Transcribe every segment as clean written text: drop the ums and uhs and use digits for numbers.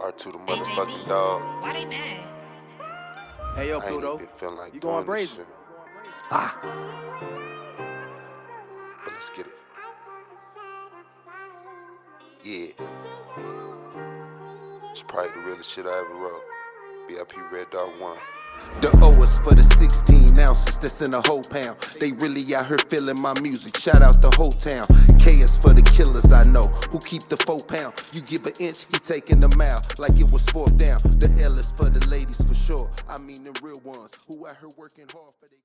R2 the motherfucking dog. Why they mad? Hey yo, I ain't Pluto, even feeling like you going doing this brazen? shit. Ah, But let's get it. Yeah. It's probably the realest shit I ever wrote. BIP Red Dog 1. the O is for the 16 ounces that's in the whole pound. They really out here feeling my music. Shout out the whole town. K is for the killers I know who keep the 4 pound. You give an inch, he taking the mile like it was 4th down. The L is for the ladies for sure. I mean the real ones who out here working hard for they.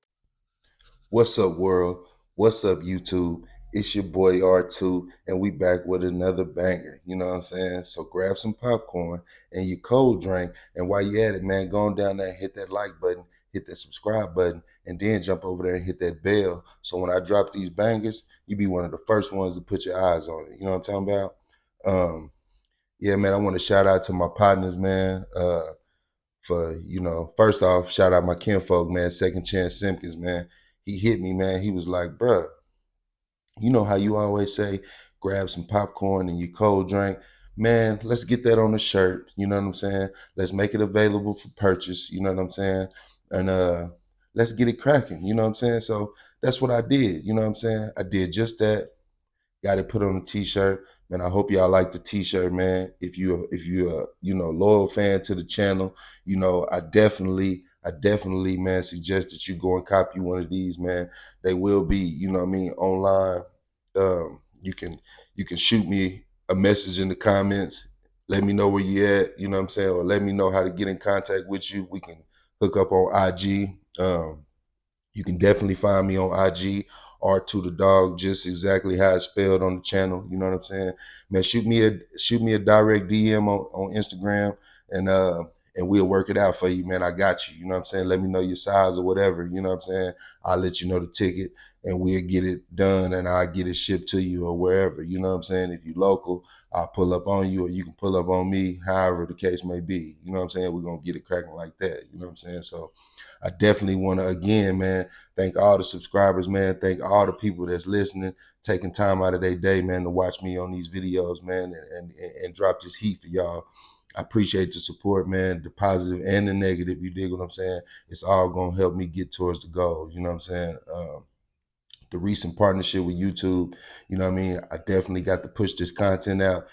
What's up, world? What's up, YouTube? It's your boy R2, and we back with another banger. You know what I'm saying? So grab some popcorn and your cold drink, and while you at it, man, go on down there and hit that like button, hit that subscribe button, and then jump over there and hit that bell. So when I drop these bangers, you be one of the first ones to put your eyes on it. You know what I'm talking about? Yeah, man, I want to shout out to my partners, man. First off, shout out my kinfolk, man, Second Chance Simpkins, man. He hit me, man. He was like, bruh, you know how you always say, grab some popcorn and your cold drink. Man, let's get that on the shirt. You know what I'm saying? Let's make it available for purchase. You know what I'm saying? And let's get it cracking. You know what I'm saying? So that's what I did. You know what I'm saying? I did just that. Got it put on a t-shirt. Man, I hope y'all like the t-shirt, man. If you're loyal fan to the channel, I definitely, man, suggest that you go and copy one of these, man. They will be, online. You can shoot me a message in the comments. Let me know where you at, you know what I'm saying, or let me know how to get in contact with you. We can hook up on IG. You can definitely find me on IG, R2 the dog, just exactly how it's spelled on the channel. You know what I'm saying? Man, shoot me a direct DM on Instagram, and we'll work it out for you, man. I got you. You know what I'm saying? Let me know your size or whatever. You know what I'm saying? I'll let you know the ticket, and we'll get it done, and I'll get it shipped to you or wherever. You know what I'm saying? If you're local, I'll pull up on you, or you can pull up on me, however the case may be. You know what I'm saying? We're gonna get it cracking like that. You know what I'm saying? So I definitely want to, again, man, thank all the subscribers, man. Thank all the people that's listening, taking time out of their day, man, to watch me on these videos, man, and drop this heat for y'all. I appreciate the support, man, the positive and the negative. You dig what I'm saying? It's all going to help me get towards the goal. You know what I'm saying? The recent partnership with YouTube, you know what I mean? I definitely got to push this content out,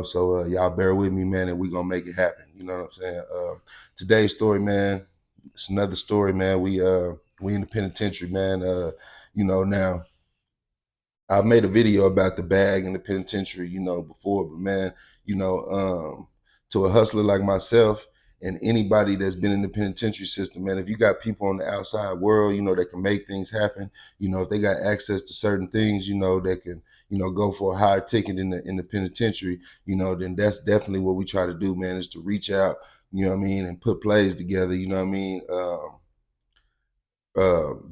so y'all bear with me, man, and we're going to make it happen. You know what I'm saying? Today's story, man, it's another story, man. We in the penitentiary, man. Now I've made a video about the bag in the penitentiary, before, but man, to a hustler like myself and anybody that's been in the penitentiary system, man, if you got people on the outside world, that can make things happen, if they got access to certain things, that can, go for a higher ticket in the penitentiary, then that's definitely what we try to do, man, is to reach out, you know what I mean, and put plays together, you know what I mean,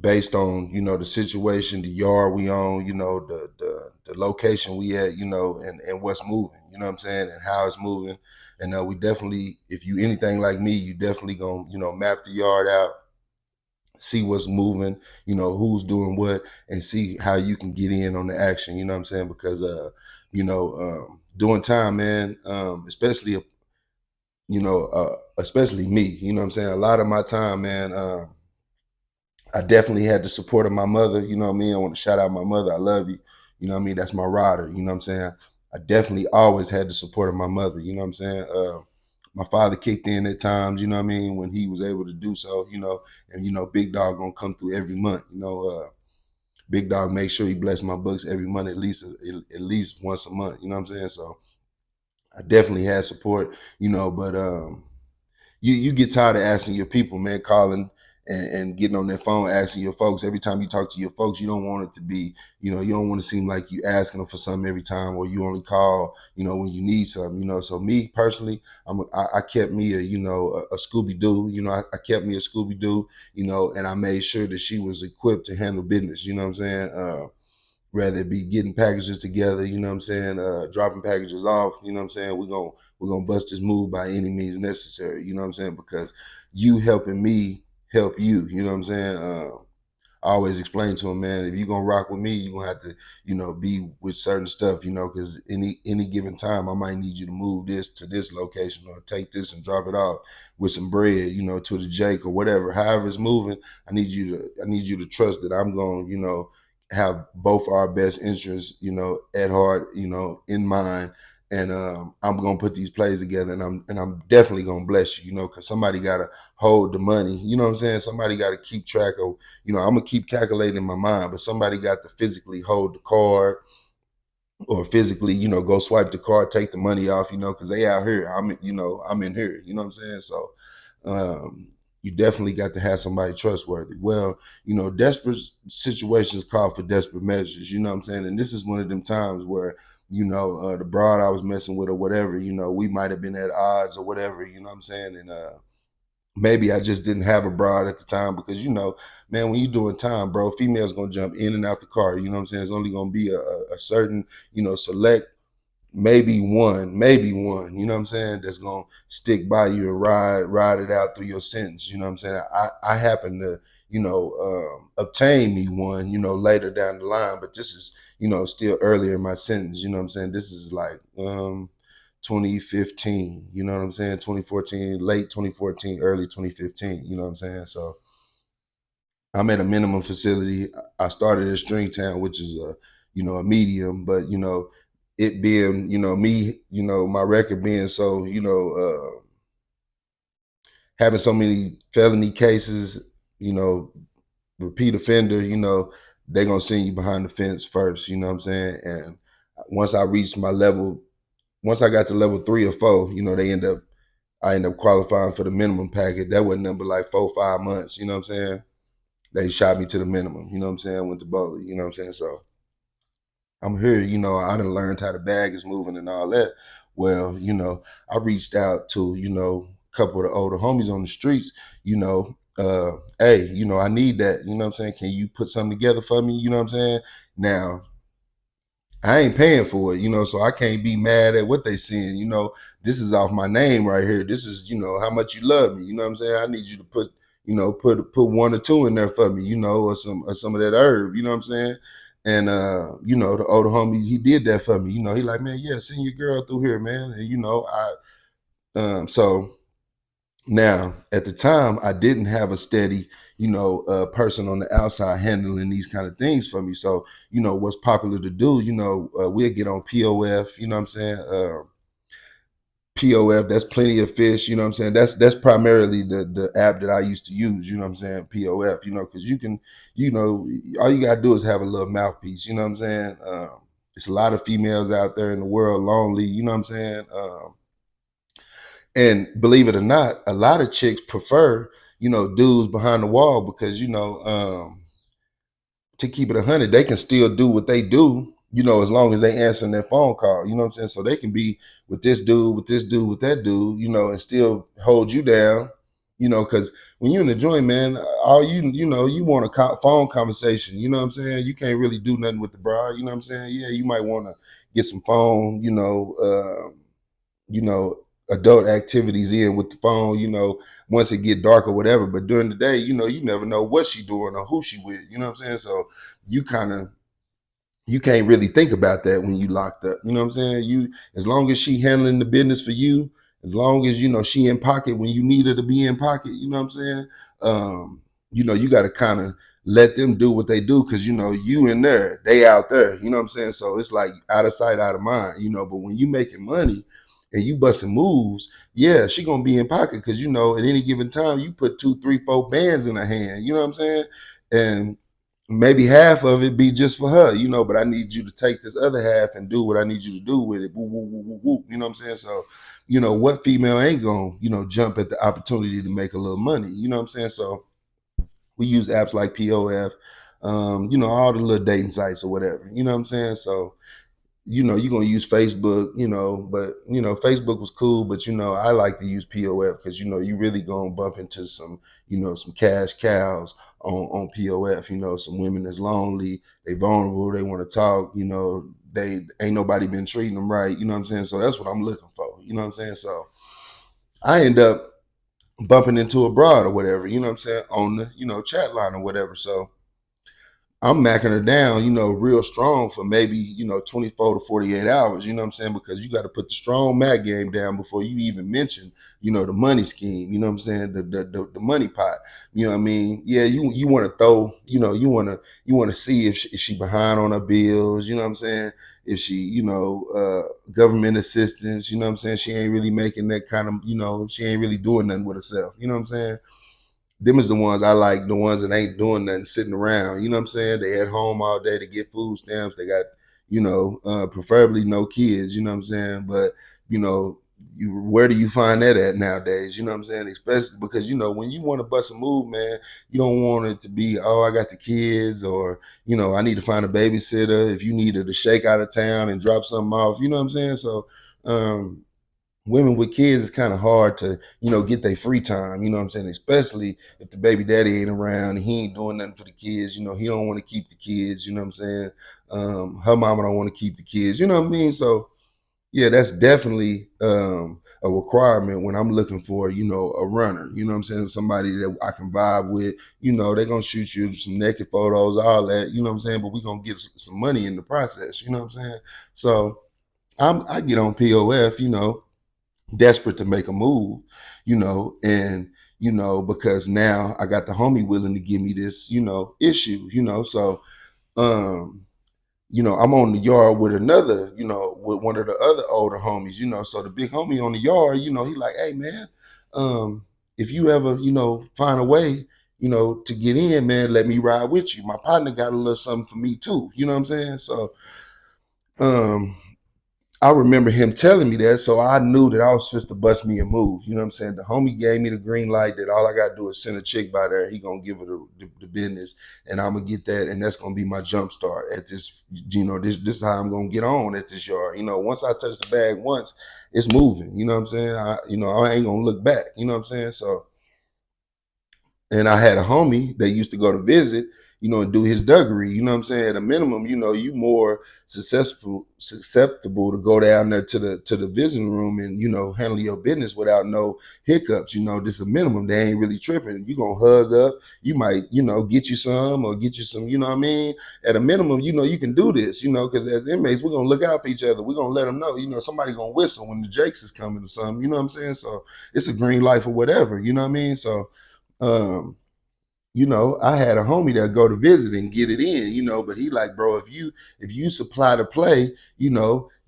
based on the situation, the yard we own, the location we at, and what's moving, you know what I'm saying, and how it's moving. And we definitely, if you anything like me, you definitely gonna map the yard out, see what's moving, who's doing what, and see how you can get in on the action. You know what I'm saying? Because doing time, man, especially me. You know what I'm saying? A lot of my time, man. I definitely had the support of my mother. You know what I mean? I want to shout out my mother. I love you. You know what I mean? That's my rider. You know what I'm saying? I definitely always had the support of my mother. You know what I'm saying? My father kicked in at times, you know what I mean, when he was able to do so, and, Big Dog gonna come through every month. Big Dog make sure he bless my books every month, at least once a month. You know what I'm saying? So I definitely had support, but you get tired of asking your people, man, calling and getting on their phone, asking your folks. Every time you talk to your folks, you don't want it to be, you don't want to seem like you asking them for something every time, or you only call, when you need something, So me personally, I kept me a Scooby-Doo, I kept me a Scooby-Doo, and I made sure that she was equipped to handle business, you know what I'm saying? Rather it be getting packages together, you know what I'm saying, dropping packages off, you know what I'm saying, we're gonna bust this move by any means necessary, you know what I'm saying, because you helping me help you, you know what I'm saying. I always explain to them, man, if you're gonna rock with me, you're gonna have to, be with certain stuff, because any given time I might need you to move this to this location or take this and drop it off with some bread, to the Jake or whatever. However it's moving, I need you to trust that I'm gonna, have both our best interests, at heart, in mind. And I'm gonna put these plays together, and I'm definitely gonna bless you, because somebody gotta hold the money. You know what I'm saying? Somebody gotta keep track of, I'm gonna keep calculating in my mind, but somebody got to physically hold the card or physically, go swipe the card, take the money off, because they out here. I'm in here. You know what I'm saying? So you definitely got to have somebody trustworthy. Well, desperate situations call for desperate measures. You know what I'm saying? And this is one of them times where, the broad I was messing with or whatever, we might have been at odds or whatever. You know what I'm saying? And maybe I just didn't have a broad at the time because, man, when you're doing time, bro, females gonna jump in and out the car. You know what I'm saying? It's only gonna be a certain, select, maybe one, you know what I'm saying, that's gonna stick by you and ride it out through your sentence. You know what I'm saying? I happen to, obtain me one, later down the line, but this is, still earlier in my sentence. You know what I'm saying? This is like 2015, you know what I'm saying? 2014, late 2014, early 2015, you know what I'm saying? So I'm at a minimum facility. I started at Stringtown, which is a medium, but it being, me, my record being so, having so many felony cases, repeat offender, they're gonna send you behind the fence first, you know what I'm saying? And once I reached my level, once I got to level 3 or 4, I end up qualifying for the minimum packet. That wasn't number like 4 or 5 months, you know what I'm saying? They shot me to the minimum, you know what I'm saying? I went to Bowley, you know what I'm saying? So I'm here, I done learned how the bag is moving and all that. Well, I reached out to, a couple of the older homies on the streets, hey, I need that, you know what I'm saying? Can you put something together for me? You know what I'm saying? Now, I ain't paying for it, so I can't be mad at what they seeing. This is off my name right here. This is, how much you love me. You know what I'm saying? I need you to put, put 1 or 2 in there for me, or some of that herb, you know what I'm saying? And the older homie, he did that for me. He like, man, yeah, send your girl through here, man. And so now, at the time, I didn't have a steady, person on the outside handling these kind of things for me. So, what's popular to do, we'll get on POF, you know what I'm saying? POF, that's plenty of fish, you know what I'm saying? That's primarily the app that I used to use, you know what I'm saying? POF, because you can, all you gotta do is have a little mouthpiece, you know what I'm saying? It's a lot of females out there in the world lonely, you know what I'm saying? And believe it or not, a lot of chicks prefer, dudes behind the wall because, to keep it 100, they can still do what they do, as long as they answering their phone call, you know what I'm saying? So they can be with this dude, with this dude, with that dude, and still hold you down, because when you're in the joint, man, all you want a phone conversation, you know what I'm saying? You can't really do nothing with the bra, you know what I'm saying? Yeah, you might want to get some phone, you know, adult activities in with the phone, once it get dark or whatever. But during the day, you never know what she doing or who she with, you know what I'm saying? So you can't really think about that when you locked up. You know what I'm saying? As long as she handling the business for you, as long as she in pocket when you need her to be in pocket, you know what I'm saying? You got to kind of let them do what they do because you in there, they out there. You know what I'm saying? So it's like out of sight, out of mind. But when you making money and you busting moves, yeah, she gonna be in pocket because at any given time you put 2, 3, 4 bands in her hand. You know what I'm saying? And maybe half of it be just for her, but I need you to take this other half and do what I need you to do with it. Woo, woo, woo, woo, woo. You know what I'm saying? So, what female ain't gonna, jump at the opportunity to make a little money? You know what I'm saying? So we use apps like POF, all the little dating sites or whatever. You know what I'm saying? So you're gonna use Facebook, but Facebook was cool, but I like to use POF because you really gonna bump into some, some cash cows on POF, some women that's lonely, they vulnerable, they want to talk, they ain't nobody been treating them right, you know what I'm saying? So that's what I'm looking for, you know what I'm saying? So I end up bumping into a broad or whatever, you know what I'm saying, on the, chat line or whatever. So I'm macking her down, real strong for maybe, 24 to 48 hours, you know what I'm saying? Because you got to put the strong Mac game down before you even mention, the money scheme, you know what I'm saying? The money pot, you know what I mean? Yeah, you want to throw, you want to see if she behind on her bills, you know what I'm saying? If she, government assistance, you know what I'm saying? She ain't really making that kind of, she ain't really doing nothing with herself, you know what I'm saying? Them is the ones I like, the ones that ain't doing nothing, sitting around. You know what I'm saying? They at home all day to get food stamps. They got, preferably no kids. You know what I'm saying? But where do you find that at nowadays? You know what I'm saying? Especially because when you want to bust a move, man, you don't want it to be, oh, I got the kids, or I need to find a babysitter. If you needed to shake out of town and drop something off, you know what I'm saying? So. Women with kids, it's kind of hard to, get their free time, you know what I'm saying? Especially if the baby daddy ain't around and he ain't doing nothing for the kids, he don't want to keep the kids, you know what I'm saying? Her mama don't want to keep the kids, you know what I mean? So yeah, that's definitely a requirement when I'm looking for, a runner, you know what I'm saying? Somebody that I can vibe with, they're going to shoot you some naked photos, all that, you know what I'm saying? But we're going to get some money in the process, you know what I'm saying? So I get on POF, desperate to make a move, and because now I got the homie willing to give me this, issue, so I'm on the yard with another, with one of the other older homies, so the big homie on the yard, he like, hey man, if you ever, find a way, to get in, man, let me ride with you. My partner got a little something for me too, you know what I'm saying? So um I remember him telling me that, so I knew that I was supposed to bust me a move. You know what I'm saying? The homie gave me the green light that all I got to do is send a chick by there. He going to give her the business, and I'm going to get that, and that's going to be my jump start at this, this is how I'm going to get on at this yard. Once I touch the bag once, it's moving. You know what I'm saying? I ain't going to look back. You know what I'm saying? So, and I had a homie that used to go to visit, and do his duggery. You know what I'm saying? At a minimum, you more susceptible to go down there to the visiting room and, handle your business without no hiccups. This is a minimum. They ain't really tripping. You gonna hug up. You might, get you some or get you some, you know what I mean? At a minimum, you can do this, because as inmates, we're gonna look out for each other. We're gonna let them know, somebody gonna whistle when the Jakes is coming or something, you know what I'm saying? So it's a green light for whatever, you know what I mean? So um, I had a homie that go to visit and get it in, but he like, bro, if you supply the play,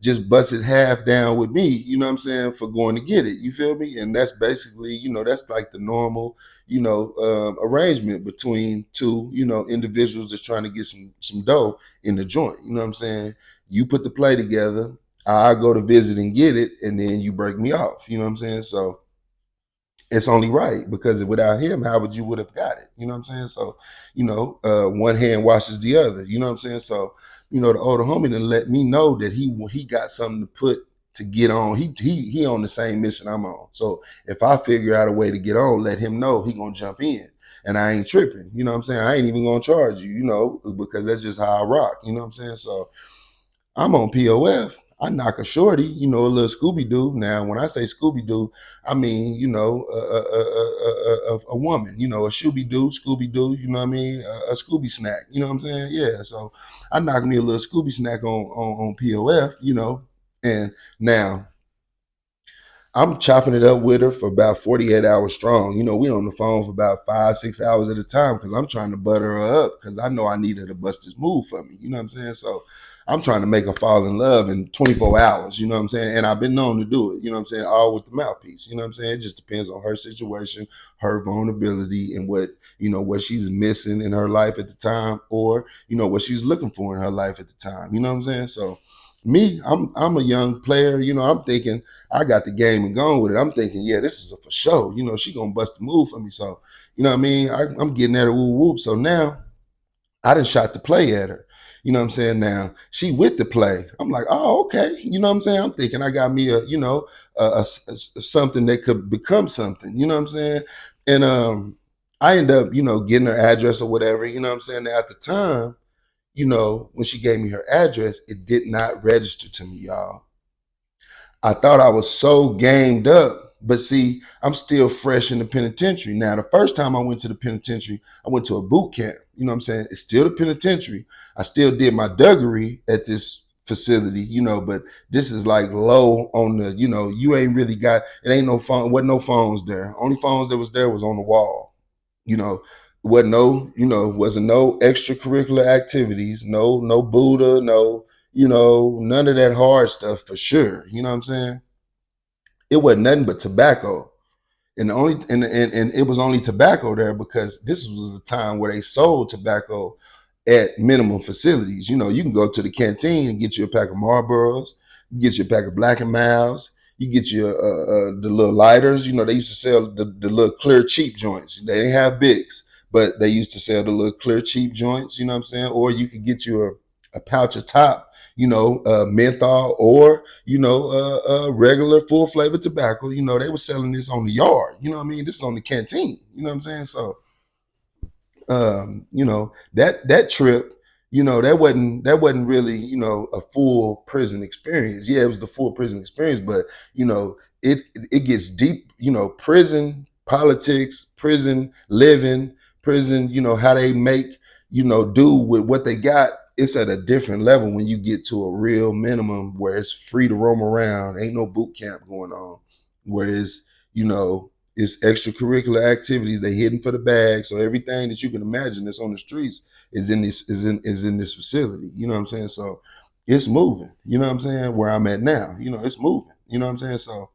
just bust it half down with me, you know what I'm saying, for going to get it. You feel me? And that's basically, that's like the normal, arrangement between two, individuals that's trying to get some dough in the joint. You know what I'm saying? You put the play together, I go to visit and get it, and then you break me off. You know what I'm saying? So it's only right, because without him, how would have got it? You know what I'm saying? So, one hand washes the other. You know what I'm saying? So, the older homie done let me know that he got something to put to get on. He on the same mission I'm on. So if I figure out a way to get on, let him know he gonna jump in. And I ain't tripping. You know what I'm saying? I ain't even gonna charge you, because that's just how I rock. You know what I'm saying? So I'm on POF. I knock a shorty, a little Scooby Doo. Now, when I say Scooby Doo, I mean, a woman, a Shooby Doo, Scooby Doo, you know what I mean? A Scooby snack, you know what I'm saying? Yeah. So I knock me a little Scooby snack on POF, and now I'm chopping it up with her for about 48 hours strong. We on the phone for about 5-6 hours at a time, because I'm trying to butter her up, because I know I need her to bust this move for me. You know what I'm saying? So I'm trying to make her fall in love in 24 hours. You know what I'm saying? And I've been known to do it. You know what I'm saying? All with the mouthpiece. You know what I'm saying? It just depends on her situation, her vulnerability, and what she's missing in her life at the time, or, what she's looking for in her life at the time. You know what I'm saying? So me, I'm a young player. I'm thinking I got the game and going with it. I'm thinking, yeah, this is a for sure. She gonna bust the move for me. So, you know what I mean? I'm getting at her whoop whoop. So now I done shot the play at her. You know what I'm saying? Now she with the play. I'm like, oh, okay. You know what I'm saying? I'm thinking I got me a something that could become something. You know what I'm saying? And I end up, getting her address or whatever. You know what I'm saying? Now, at the time, when she gave me her address, it did not register to me, y'all. I thought I was so gamed up, but see, I'm still fresh in the penitentiary. Now, the first time I went to the penitentiary, I went to a boot camp. You know what I'm saying? It's still the penitentiary. I still did my duggery at this facility, but this is like low on the, you ain't really got, it ain't no phone, wasn't no phones there. Only phones that was there was on the wall. You know, wasn't no, wasn't no extracurricular activities, no Buddha, no, none of that hard stuff for sure. You know what I'm saying? It wasn't nothing but tobacco. And the only and it was only tobacco there because this was the time where they sold tobacco at minimum facilities. You can go to the canteen and get you a pack of Marlboros, you get you a pack of Black and Milds, you get you the little lighters. They used to sell the little clear cheap joints. They didn't have bigs, but they used to sell the little clear cheap joints. You know what I'm saying? Or you could get you a pouch of top, menthol, or regular full flavor tobacco. They were selling this on the yard. You know what I mean? This is on the canteen. You know what I'm saying? So, that trip, that wasn't really, a full prison experience. Yeah, it was the full prison experience, but it gets deep. Prison politics, prison living, prison. How they make do with what they got. It's at a different level when you get to a real minimum where it's free to roam around. Ain't no boot camp going on. Whereas, it's extracurricular activities. They hidden for the bag. So everything that you can imagine that's on the streets is in this facility. You know what I'm saying? So it's moving. You know what I'm saying? Where I'm at now, it's moving. You know what I'm saying? So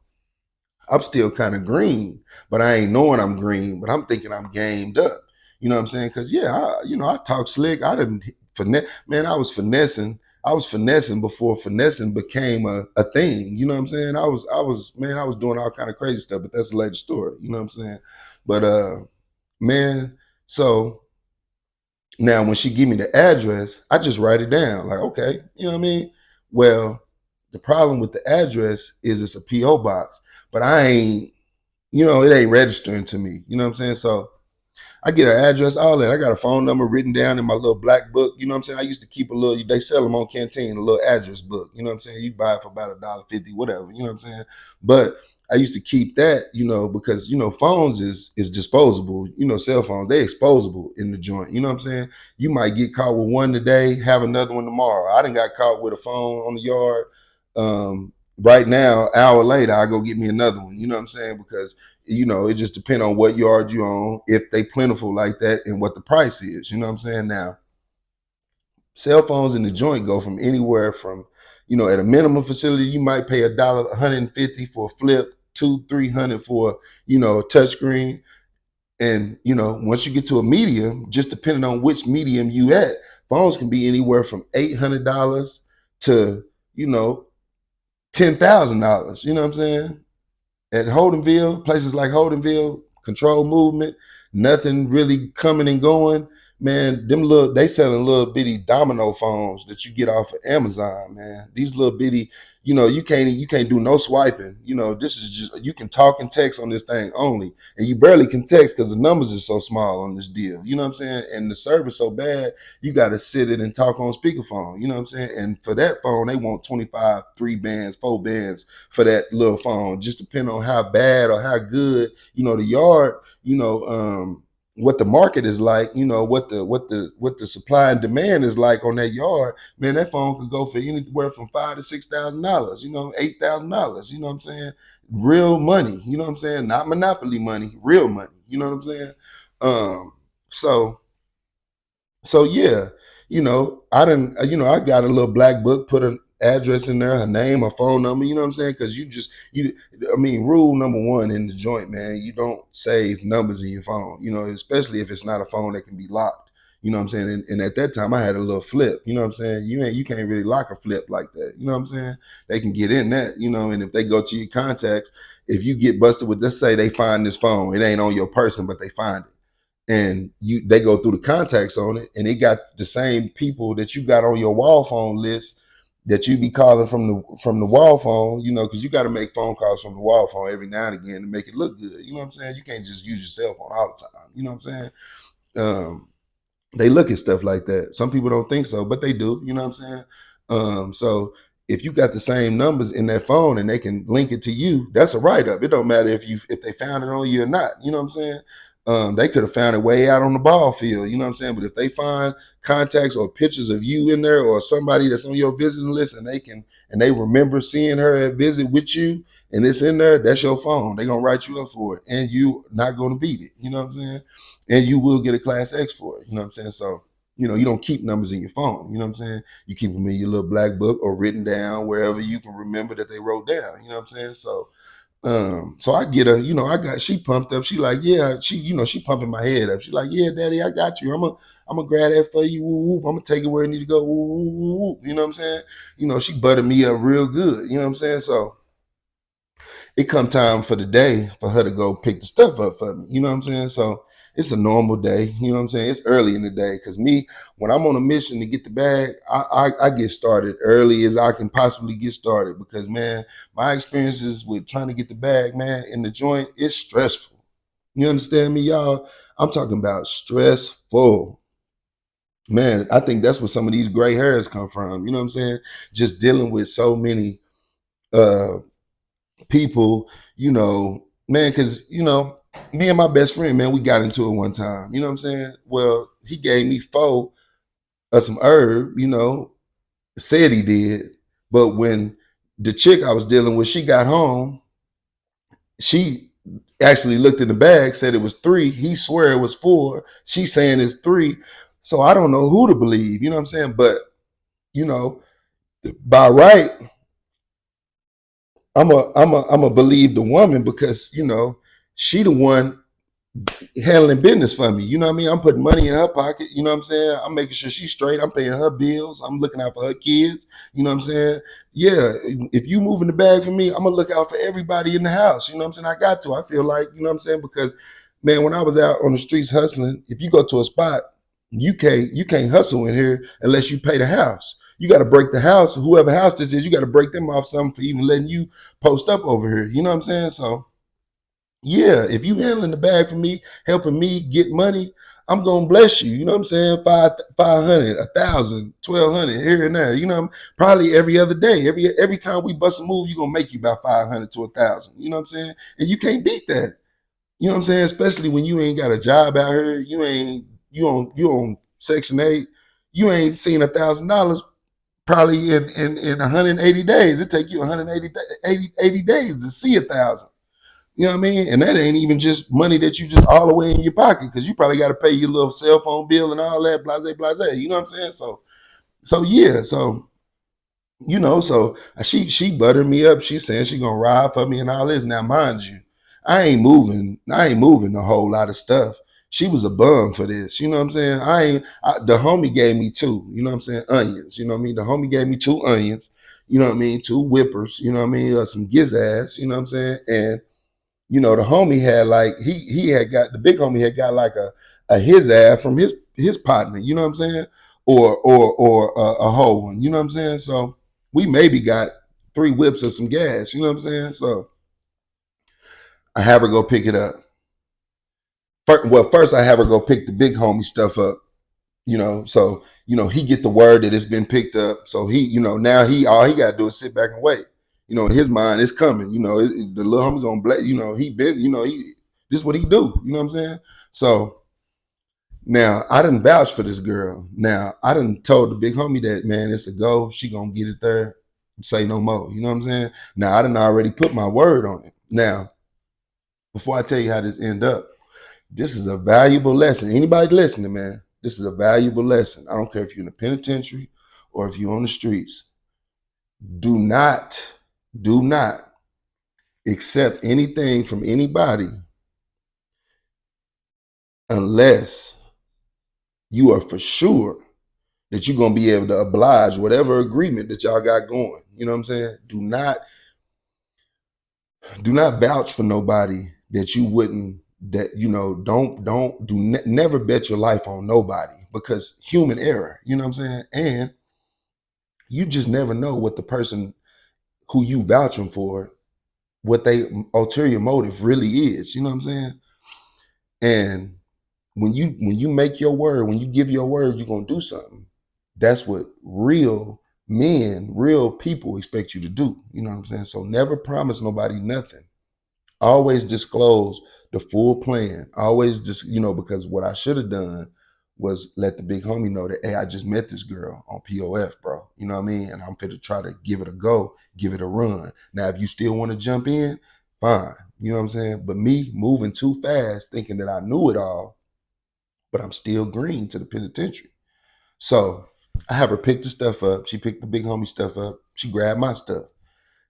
I'm still kind of green, but I ain't knowing I'm green, but I'm thinking I'm gamed up. You know what I'm saying? Because I talk slick. I didn't finesse. Man, I was finessing. I was finessing before finessing became a thing. You know what I'm saying? I was doing all kind of crazy stuff, but that's a later story. You know what I'm saying? But man, so now when she give me the address, I just write it down. Like, okay, you know what I mean? Well, the problem with the address is it's a PO box, but I ain't, it ain't registering to me. You know what I'm saying? So I get her address, all that. I got a phone number written down in my little black book. You know what I'm saying? I used to keep a little, they sell them on Canteen, a little address book. You know what I'm saying? You buy it for about $1.50, whatever. You know what I'm saying? But I used to keep that, because, phones is disposable. Cell phones, they exposable in the joint. You know what I'm saying? You might get caught with one today, have another one tomorrow. I done got caught with a phone on the yard. Right now, an hour later, I go get me another one. You know what I'm saying? Because it just depends on what yard you on, if they plentiful like that, and what the price is. You know what I'm saying? Now, cell phones in the joint go from anywhere from, at a minimum facility, you might pay $150 for a flip, $200-300 for a touchscreen. And once you get to a medium, just depending on which medium you at, phones can be anywhere from $800 to $10,000. You know what I'm saying? At Holdenville, places like Holdenville, control movement, nothing really coming and going. Man, they selling little bitty domino phones that you get off of Amazon, man. These little bitty, you can't do no swiping. This is just, you can talk and text on this thing only. And you barely can text because the numbers are so small on this deal. You know what I'm saying? And the service so bad, you got to sit it and talk on speakerphone. You know what I'm saying? And for that phone, they want 25, 3 bands, 4 bands for that little phone. Just depending on how bad or how good, the yard, what the market is like, what the supply and demand is like on that yard. Man, that phone could go for anywhere from $5,000 to $6,000, $8,000. You know what I'm saying? Real money. You know what I'm saying? Not monopoly money, real money. You know what I'm saying? So yeah, I got a little black book, put an address in there, her name, her phone number. You know what I'm saying? Because rule number one in the joint, man, you don't save numbers in your phone. Especially if it's not a phone that can be locked. You know what I'm saying? And at that time, I had a little flip. You know what I'm saying? You can't really lock a flip like that. You know what I'm saying? They can get in that. And if they go to your contacts, if you get busted with, let's say they find this phone, it ain't on your person, but they find it. And they go through the contacts on it, and it got the same people that you got on your wall phone list that you be calling from the wall phone, because you got to make phone calls from the wall phone every now and again to make it look good. You know what I'm saying? You can't just use your cell phone all the time. You know what I'm saying? They look at stuff like that. Some people don't think so, but they do. You know what I'm saying? So if you got the same numbers in that phone and they can link it to you, that's a write-up. It don't matter if they found it on you or not. You know what I'm saying? They could have found it way out on the ball field, you know what I'm saying? But if they find contacts or pictures of you in there or somebody that's on your visiting list and they remember seeing her at visit with you and it's in there, that's your phone. They're gonna write you up for it and you not gonna beat it, you know what I'm saying? And you will get a class X for it, you know what I'm saying? So, you don't keep numbers in your phone, you know what I'm saying? You keep them in your little black book or written down wherever you can remember that they wrote down, you know what I'm saying? So I get her, she pumped up. She like, yeah, she pumping my head up. She like, yeah, daddy, I got you. I'm gonna grab that for you. Woo, woo. I'm gonna take it where it need to go. Woo, woo, woo, woo. You know what I'm saying? She buttered me up real good. You know what I'm saying? So it come time for the day for her to go pick the stuff up for me. You know what I'm saying? So it's a normal day. You know what I'm saying? It's early in the day because me, when I'm on a mission to get the bag, I get started early as I can possibly get started because, man, my experiences with trying to get the bag, man, in the joint is stressful. You understand me, y'all? I'm talking about stressful. Man, I think that's where some of these gray hairs come from. You know what I'm saying? Just dealing with so many uh people, man, because me and my best friend, man, we got into it one time. You know what I'm saying? Well, he gave me four of some herb, said he did. But when the chick I was dealing with, she got home, she actually looked in the bag, said it was three. He swear it was four. She's saying it's three. So I don't know who to believe, you know what I'm saying? But, you know, by right, I'm a believe the woman because, she the one handling business for me. You know what I mean? I'm putting money in her pocket. You know what I'm saying? I'm making sure she's straight. I'm paying her bills. I'm looking out for her kids. You know what I'm saying? Yeah, if you moving the bag for me, I'm gonna look out for everybody in the house. You know what I'm saying? I got to. I feel like, you know what I'm saying? Because, man, when I was out on the streets hustling, if you go to a spot, you can't hustle in here unless you pay the house. You got to break the house. Whoever house this is, you got to break them off something for even letting you post up over here. You know what I'm saying? So yeah, if you handling the bag for me, helping me get money, I'm gonna bless you. You know what I'm saying? 500, 1,000, 1,200 here and there. Probably every other day. Every time we bust a move, you're gonna make you about 500 to 1,000. You know what I'm saying? And you can't beat that. You know what I'm saying? Especially when you ain't got a job out here. You on Section 8. You ain't seen $1,000 probably in 180 days. It take you 180 days to see 1,000. You know what I mean? And that ain't even just money that you just all the way in your pocket because you probably got to pay your little cell phone bill and all that, blase, blase. You know what I'm saying? So yeah, so she buttered me up. She saying she gonna ride for me and all this. Now, mind you, I ain't moving a whole lot of stuff. She was a bum for this. You know what I'm saying? The homie gave me two, you know what I'm saying? Onions. You know what I mean? The homie gave me two onions, you know what I mean? Two whippers, you know what I mean? Some gizzazz, you know what I'm saying? And the homie had like he had got the big homie had got like a his ass from his partner, you know what I'm saying, or a whole one, you know what I'm saying. So we maybe got 3 whips of some gas, you know what I'm saying. So I have her go pick it up. First I have her go pick the big homie stuff up, So he get the word that it's been picked up. So now all he got to do is sit back and wait. In his mind, it's coming. The little homie gonna blame. He been. This is what he do. You know what I'm saying? So now I didn't vouch for this girl. Now I didn't told the big homie that, man, it's a go. She gonna get it there. Say no more. You know what I'm saying? Now I didn't already put my word on it. Now, before I tell you how this end up, this is a valuable lesson. Anybody listening, man, this is a valuable lesson. I don't care if you're in the penitentiary or if you're on the streets. Do not accept anything from anybody unless you are for sure that you're going to be able to oblige whatever agreement that y'all got going. You know what I'm saying? Do not vouch for nobody that you wouldn't, never bet your life on nobody because human error, you know what I'm saying? And you just never know what the person who you vouching for, what they ulterior motive really is, you know what I'm saying? And when you make your word, when you give your word, you're gonna do something. That's what real men, real people expect you to do. You know what I'm saying? So never promise nobody nothing Always disclose the full plan. Always just, because what I should have done was let the big homie know that, hey, I just met this girl on POF, bro. You know what I mean? And I'm fit to try to give it a go, give it a run. Now, if you still want to jump in, fine. You know what I'm saying? But me moving too fast, thinking that I knew it all, but I'm still green to the penitentiary. So I have her pick the stuff up. She picked the big homie stuff up. She grabbed my stuff.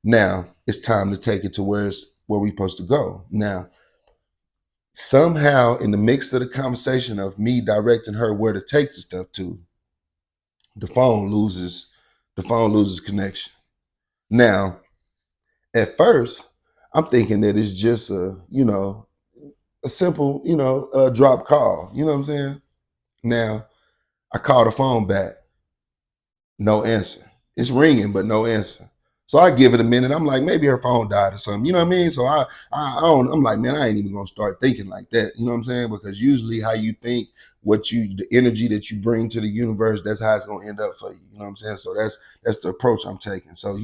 Now it's time to take it to where we supposed to go. Now, somehow in the mix of the conversation of me directing her where to take the stuff to, the phone loses connection. Now, at first, I'm thinking that it's just a simple, drop call. You know what I'm saying? Now, I call the phone back. No answer. It's ringing, but no answer. So I give it a minute. I'm like, maybe her phone died or something. You know what I mean? So I don't. I'm like, man, I ain't even gonna start thinking like that. You know what I'm saying? Because usually, how you think, the energy that you bring to the universe, that's how it's gonna end up for you. You know what I'm saying? So that's the approach I'm taking. So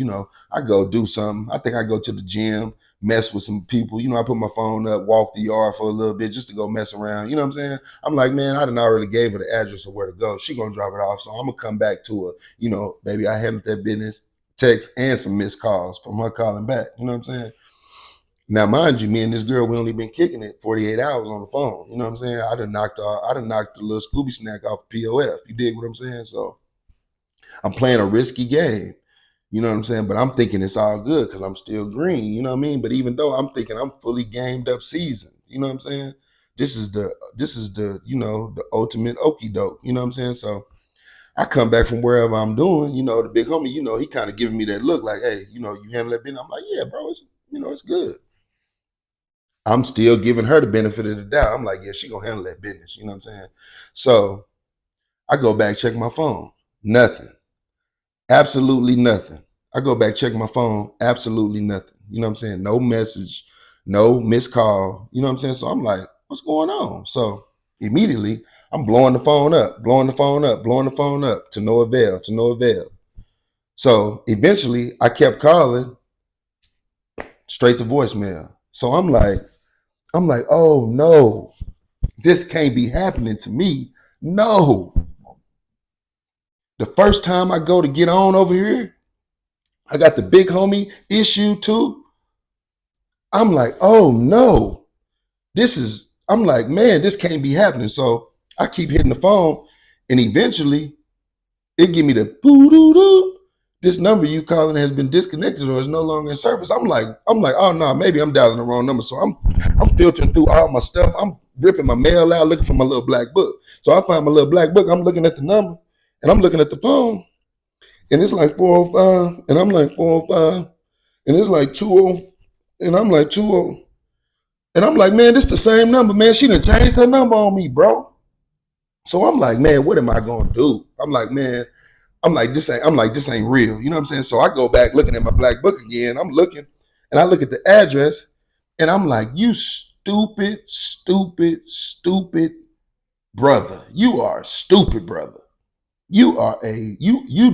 I go do something. I think I go to the gym, mess with some people. I put my phone up, walk the yard for a little bit just to go mess around. You know what I'm saying? I'm like, man, I done already gave her the address of where to go. She gonna drop it off. So I'm gonna come back to her. Baby, I handled that business. Text and some missed calls from her calling back. You know what I'm saying? Now, mind you, me and this girl, we only been kicking it 48 hours on the phone. You know what I'm saying? I done knocked the little Scooby snack off POF. You dig what I'm saying? So I'm playing a risky game. You know what I'm saying? But I'm thinking it's all good because I'm still green. You know what I mean? But even though I'm thinking I'm fully gamed up seasoned, you know what I'm saying? This is the the ultimate okie doke. You know what I'm saying? So I come back from wherever I'm doing, the big homie, he kind of giving me that look like, hey, you handle that business. I'm like, yeah, bro, it's good. I'm still giving her the benefit of the doubt. I'm like, yeah, she gonna handle that business. You know what I'm saying? So I go back, check my phone. Nothing. Absolutely nothing. I go back, check my phone. Absolutely nothing. You know what I'm saying? No message, no missed call. You know what I'm saying? So I'm like, what's going on? So immediately I'm blowing the phone up, to no avail. So eventually I kept calling straight to voicemail. So I'm like, oh no, this can't be happening to me. No. The first time I go to get on over here, I got the big homie issue too. I'm like, oh no, I'm like, man, this can't be happening. So I keep hitting the phone and eventually it give me the boo-doo-doo. This number you calling has been disconnected or is no longer in service. I'm like, oh no, maybe I'm dialing the wrong number. So I'm filtering through all my stuff. I'm ripping my mail out, looking for my little black book. So I find my little black book. I'm looking at the number and I'm looking at the phone. And it's like 405. And I'm like 405. And it's like 20. And I'm like 20. And I'm like, man, this the same number, man. She done changed her number on me, bro. So I'm like, man, what am I gonna do? I'm like, this ain't real. You know what I'm saying? So I go back looking at my black book again. I'm looking and I look at the address and I'm like, you stupid brother. You are stupid, brother. You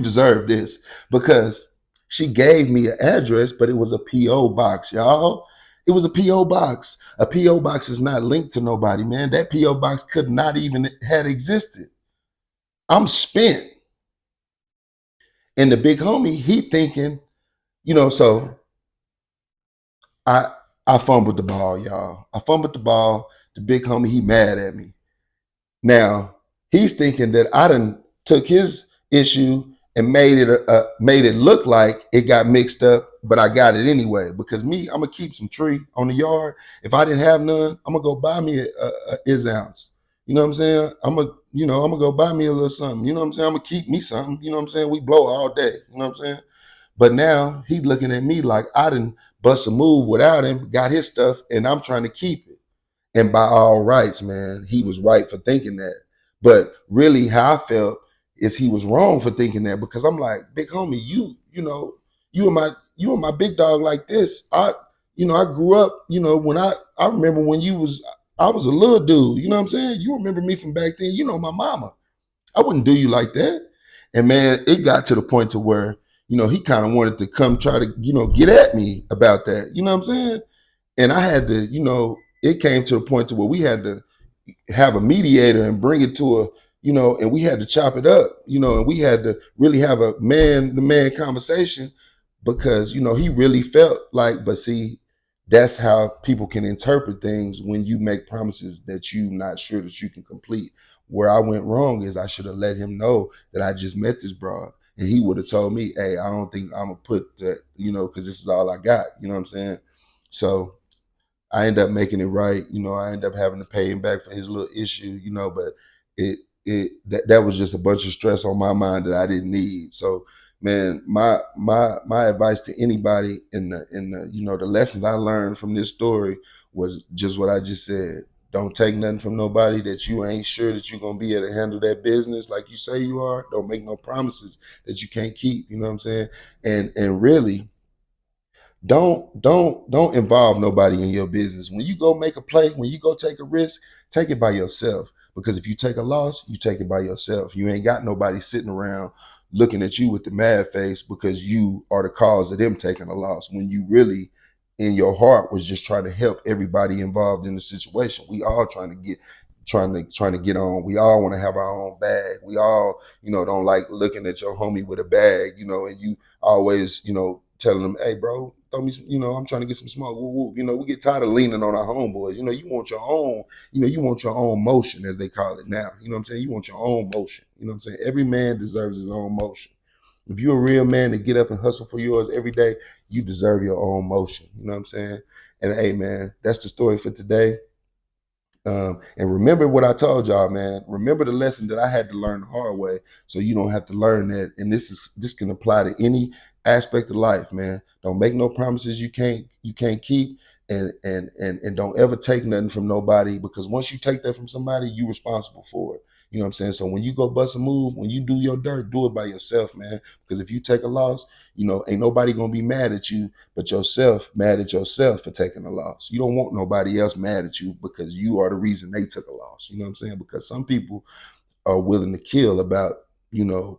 deserve this because she gave me an address, but it was a P.O. box, y'all. It was a P.O. box. A P.O. box is not linked to nobody, man. That P.O. box could not even had existed. I'm spent. And the big homie, he thinking, so I fumbled the ball, y'all. I fumbled the ball. The big homie, he mad at me. Now, he's thinking that I done took his issue and made it look like it got mixed up, but I got it anyway. Because me, I'm gonna keep some tree on the yard. If I didn't have none, I'm gonna go buy me a ounce. You know what I'm saying? I'm gonna go buy me a little something. You know what I'm saying? I'm gonna keep me something. You know what I'm saying? We blow all day. You know what I'm saying? But now he looking at me like I didn't bust a move without him, got his stuff, and I'm trying to keep it. And by all rights, man, he was right for thinking that. But really, how I felt is he was wrong for thinking that because I'm like, big homie, you and my big dog like this. I grew up, when I remember when I was a little dude, you know what I'm saying? You remember me from back then, my mama. I wouldn't do you like that. And man, it got to the point to where, he kind of wanted to come try to, get at me about that. You know what I'm saying? And I had to, it came to a point to where we had to have a mediator and bring it to a, and we had to chop it up, and we had to really have a man to man conversation because, he really felt like, but see, that's how people can interpret things when you make promises that you're not sure that you can complete. Where I went wrong is I should have let him know that I just met this broad and he would have told me, hey, I don't think I'm gonna put that, because this is all I got. You know what I'm saying? So I end up making it right. I end up having to pay him back for his little issue, but that was just a bunch of stress on my mind that I didn't need. So man, my advice to anybody in the the lessons I learned from this story was just what I just said. Don't take nothing from nobody that you ain't sure that you're gonna be able to handle that business like you say you are. Don't make no promises that you can't keep. You know what I'm saying? And really, don't involve nobody in your business. When you go make a play, when you go take a risk, take it by yourself. Because if you take a loss, you take it by yourself. You ain't got nobody sitting around looking at you with the mad face because you are the cause of them taking a loss. When you really, in your heart, was just trying to help everybody involved in the situation. We all trying to get on. We all want to have our own bag. We all, don't like looking at your homie with a bag, and you always, telling them, hey, bro, throw me some, I'm trying to get some smoke. Woo, woo. We get tired of leaning on our homeboys. You want your own, you want your own motion, as they call it now. You know what I'm saying? You want your own motion. You know what I'm saying? Every man deserves his own motion. If you're a real man to get up and hustle for yours every day, you deserve your own motion. You know what I'm saying? And hey, man, that's the story for today. And remember what I told y'all, man. Remember the lesson that I had to learn the hard way, so you don't have to learn that. And this can apply to any aspect of life, man. Don't make no promises you can't keep, and don't ever take nothing from nobody, because once you take that from somebody, you responsible for it. You know what I'm saying? So when you go bust a move, when you do your dirt, do it by yourself, man. Because if you take a loss, ain't nobody gonna be mad at you but yourself, mad at yourself for taking a loss. You don't want nobody else mad at you because you are the reason they took a loss. You know what I'm saying? Because some people are willing to kill about,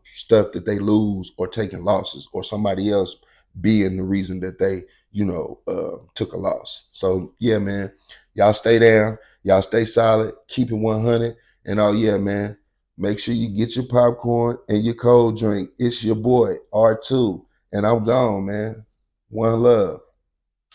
stuff that they lose or taking losses, or somebody else being the reason that they, took a loss. So yeah, man, y'all stay down, y'all stay solid, keep it 100. And oh yeah, man, make sure you get your popcorn and your cold drink. It's your boy R2, and I'm gone, man. One love.